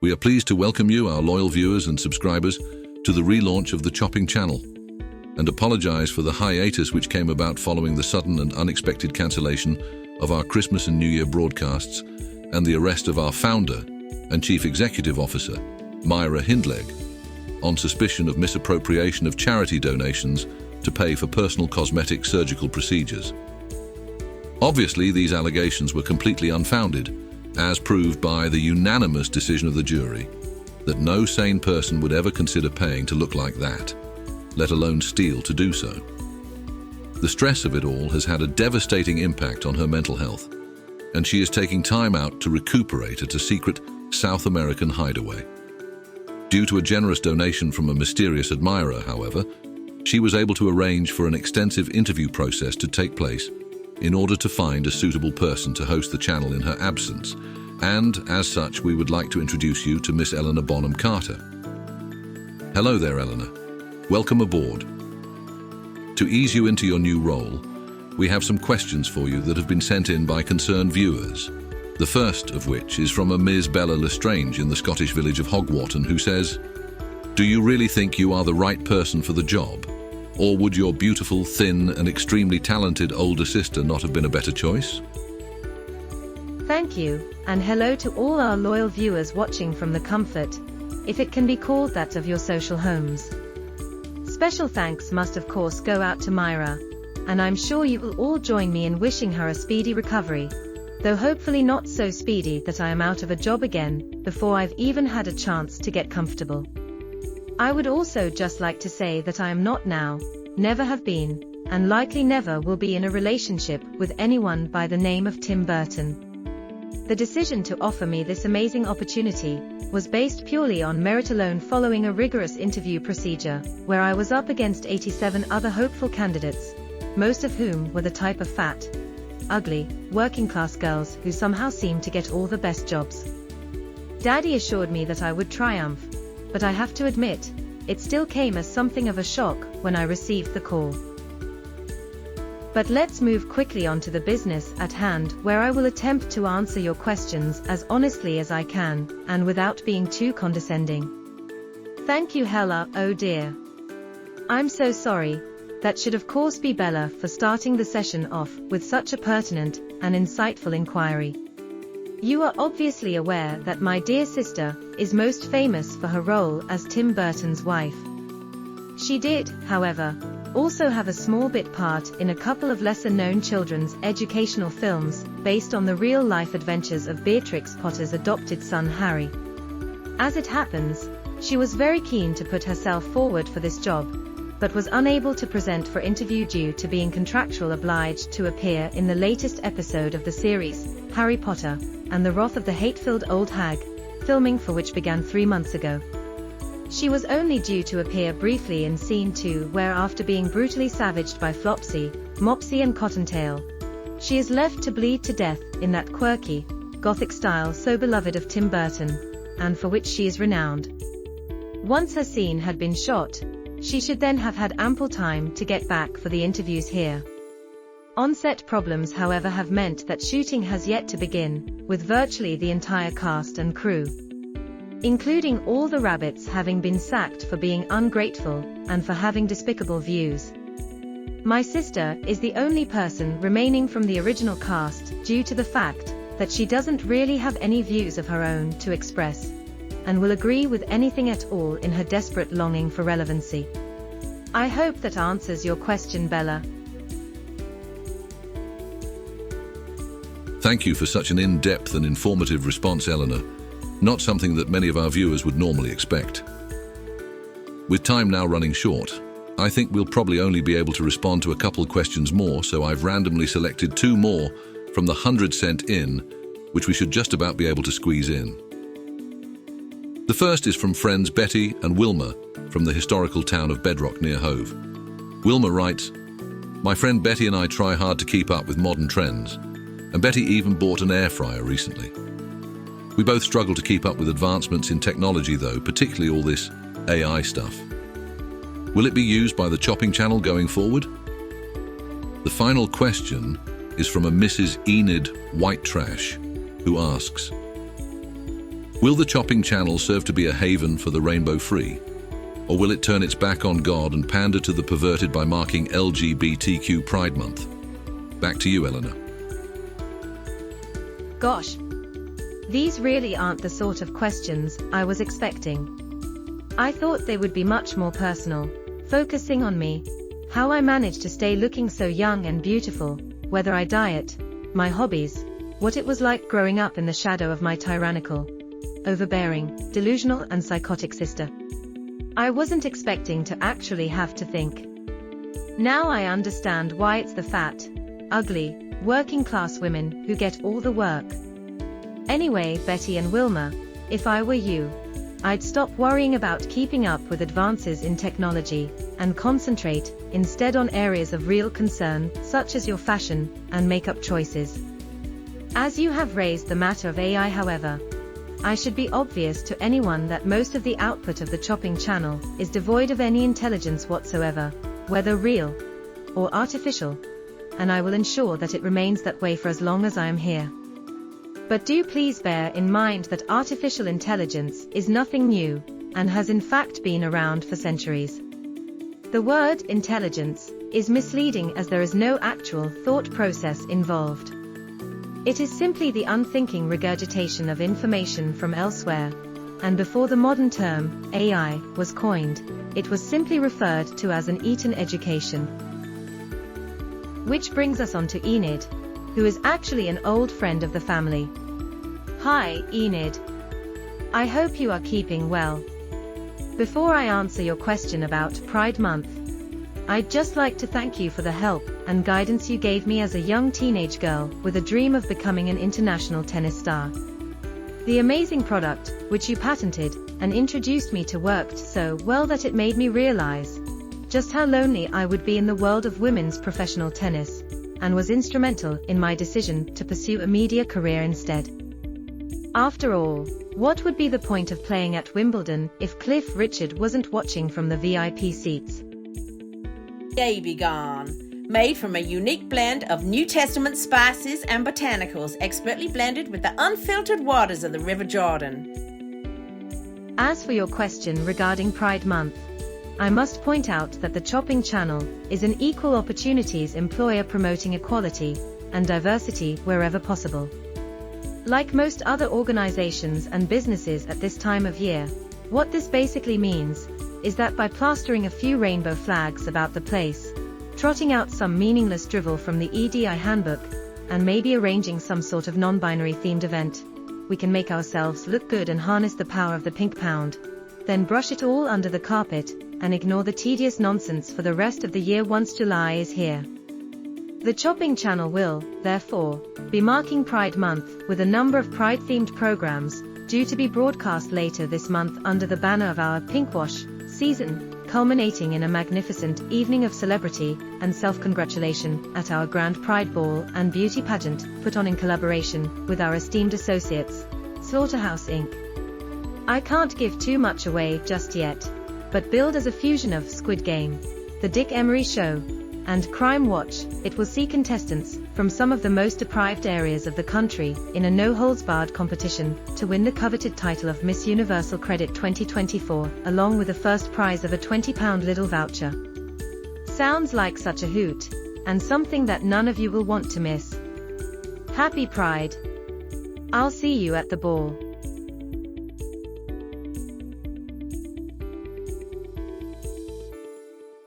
We are pleased to welcome you, our loyal viewers and subscribers, to the relaunch of the Chopping channel, and apologize for the hiatus which came about following the sudden and unexpected cancellation of our Christmas and New Year broadcasts and the arrest of our founder and Chief Executive Officer, Myra Hindleg, on suspicion of misappropriation of charity donations to pay for personal cosmetic surgical procedures. Obviously, these allegations were completely unfounded, as proved by the unanimous decision of the jury that no sane person would ever consider paying to look like that, let alone steal to do so. The stress of it all has had a devastating impact on her mental health, and she is taking time out to recuperate at a secret South American hideaway. Due to a generous donation from a mysterious admirer, however, she was able to arrange for an extensive interview process to take place in order to find a suitable person to host the channel in her absence. And, as such, we would like to introduce you to Miss Eleanor Bonham Carter. Hello there, Eleanor. Welcome aboard. To ease you into your new role, we have some questions for you that have been sent in by concerned viewers. The first of which is from a Ms. Bella Lestrange in the Scottish village of Hogwarton, who says, "Do you really think you are the right person for the job? Or would your beautiful, thin, and extremely talented older sister not have been a better choice?" Thank you, and hello to all our loyal viewers watching from the comfort, if it can be called that, of your social homes. Special thanks must of course go out to Myra, and I'm sure you will all join me in wishing her a speedy recovery, though hopefully not so speedy that I am out of a job again before I've even had a chance to get comfortable. I would also just like to say that I am not now, never have been, and likely never will be in a relationship with anyone by the name of Tim Burton. The decision to offer me this amazing opportunity was based purely on merit alone, following a rigorous interview procedure where I was up against 87 other hopeful candidates, most of whom were the type of fat, ugly, working-class girls who somehow seemed to get all the best jobs. Daddy assured me that I would triumph, but I have to admit, it still came as something of a shock when I received the call. But let's move quickly on to the business at hand, where I will attempt to answer your questions as honestly as I can, and without being too condescending. Thank you, Hella. Oh dear. I'm so sorry. That should of course be Bella, for starting the session off with such a pertinent and insightful inquiry. You are obviously aware that my dear sister is most famous for her role as Tim Burton's wife. She did, however, also have a small bit part in a couple of lesser-known children's educational films based on the real-life adventures of Beatrix Potter's adopted son Harry. As it happens, she was very keen to put herself forward for this job, but was unable to present for interview due to being contractually obliged to appear in the latest episode of the series, Harry Potter and the Wrath of the Hate-Filled Old Hag, filming for which began 3 months ago. She was only due to appear briefly in Scene 2, where after being brutally savaged by Flopsy, Mopsy and Cottontail, she is left to bleed to death in that quirky, gothic style so beloved of Tim Burton, and for which she is renowned. Once her scene had been shot, she should then have had ample time to get back for the interviews here. On-set problems, however, have meant that shooting has yet to begin, with virtually the entire cast and crew, including all the rabbits, having been sacked for being ungrateful and for having despicable views. My sister is the only person remaining from the original cast due to the fact that she doesn't really have any views of her own to express, and will agree with anything at all in her desperate longing for relevancy. I hope that answers your question, Bella. Thank you for such an in-depth and informative response, Eleanor. Not something that many of our viewers would normally expect. With time now running short, I think we'll probably only be able to respond to a couple questions more, so I've randomly selected 2 more from the 100 sent in, which we should just about be able to squeeze in. The first is from friends Betty and Wilma from the historical town of Bedrock near Hove. Wilma writes, "My friend Betty and I try hard to keep up with modern trends, and Betty even bought an air fryer recently. We both struggle to keep up with advancements in technology though, particularly all this AI stuff. Will it be used by the Chopping channel going forward?" The final question is from a Mrs. Enid White Trash, who asks, Will the chopping channel serve to be a haven for the rainbow free? Or will it turn its back on God and pander to the perverted by marking LGBTQ Pride Month? Back to you, Eleanor. Gosh, these really aren't the sort of questions I was expecting. I thought they would be much more personal, focusing on me, how I managed to stay looking so young and beautiful, whether I diet, my hobbies, what it was like growing up in the shadow of my tyrannical, overbearing, delusional and psychotic sister. I wasn't expecting to actually have to think. Now I understand why it's the fat, ugly, working-class women who get all the work. Anyway, Betty and Wilma, if I were you, I'd stop worrying about keeping up with advances in technology, and concentrate, instead, on areas of real concern, such as your fashion and makeup choices. As you have raised the matter of AI, however, I should be obvious to anyone that most of the output of the chopping channel is devoid of any intelligence whatsoever, whether real or artificial, and I will ensure that it remains that way for as long as I am here. But do please bear in mind that artificial intelligence is nothing new, and has in fact been around for centuries. The word intelligence is misleading as there is no actual thought process involved. It is simply the unthinking regurgitation of information from elsewhere, and before the modern term, AI, was coined, it was simply referred to as an Eton education. Which brings us on to Enid, who is actually an old friend of the family. Hi, Enid. I hope you are keeping well. Before I answer your question about Pride Month, I'd just like to thank you for the help and guidance you gave me as a young teenage girl with a dream of becoming an international tennis star. The amazing product, which you patented and introduced me to, worked so well that it made me realize just how lonely I would be in the world of women's professional tennis, and was instrumental in my decision to pursue a media career instead. After all, what would be the point of playing at Wimbledon if Cliff Richard wasn't watching from the VIP seats? Baby Gone, made from a unique blend of New Testament spices and botanicals expertly blended with the unfiltered waters of the River Jordan. As for your question regarding Pride Month, I must point out that the Chopping Channel is an equal opportunities employer promoting equality and diversity wherever possible. Like most other organizations and businesses at this time of year, what this basically means is that by plastering a few rainbow flags about the place, trotting out some meaningless drivel from the EDI handbook, and maybe arranging some sort of non-binary themed event, we can make ourselves look good and harness the power of the pink pound, then brush it all under the carpet, and ignore the tedious nonsense for the rest of the year once July is here. The Chopping Channel will, therefore, be marking Pride Month with a number of Pride-themed programs, due to be broadcast later this month under the banner of our Pinkwash season, culminating in a magnificent evening of celebrity and self-congratulation at our Grand Pride Ball and Beauty Pageant, put on in collaboration with our esteemed associates, Slaughterhouse Inc. I can't give too much away just yet, but billed as a fusion of Squid Game, The Dick Emery Show, and Crime Watch, it will see contestants from some of the most deprived areas of the country in a no-holds-barred competition to win the coveted title of Miss Universal Credit 2024, along with a first prize of a £20 Lidl voucher. Sounds like such a hoot, and something that none of you will want to miss. Happy Pride! I'll see you at the ball.